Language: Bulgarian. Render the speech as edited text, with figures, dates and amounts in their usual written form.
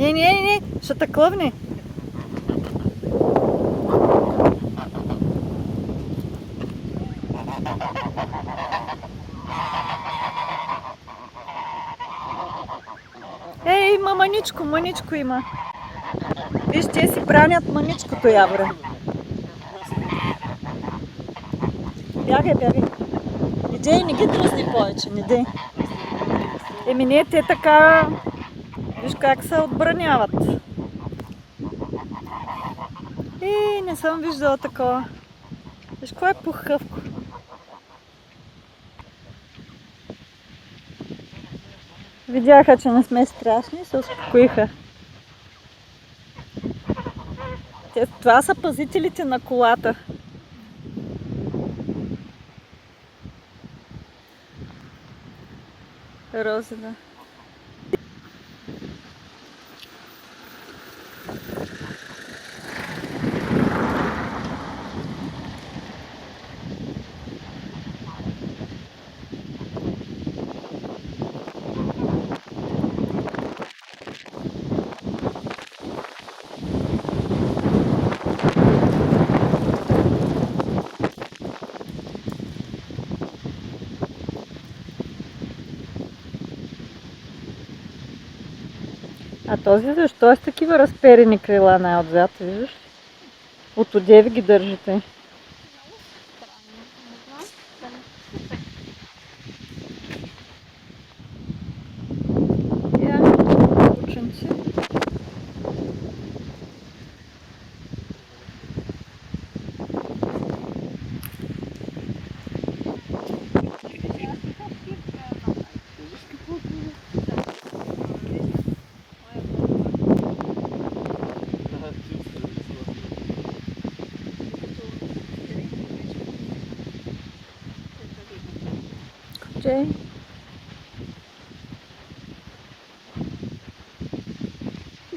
Не, ще те клъвне. Ей, има мъничко има. Виж, те си бранят мъничкото ябре. Бягай. Иди, не ги дръзни повече, не дей. Еми не, те така... Виж как се отбраняват. Не съм виждала такова. Виж, какво е пухкавко. Видяха, че не сме страшни и се успокоиха. Това са пазителите на колата. Розина. А този защо е с такива разперени крила най-отзад, виждаш? От одеви ги държите. Ученци. Jay.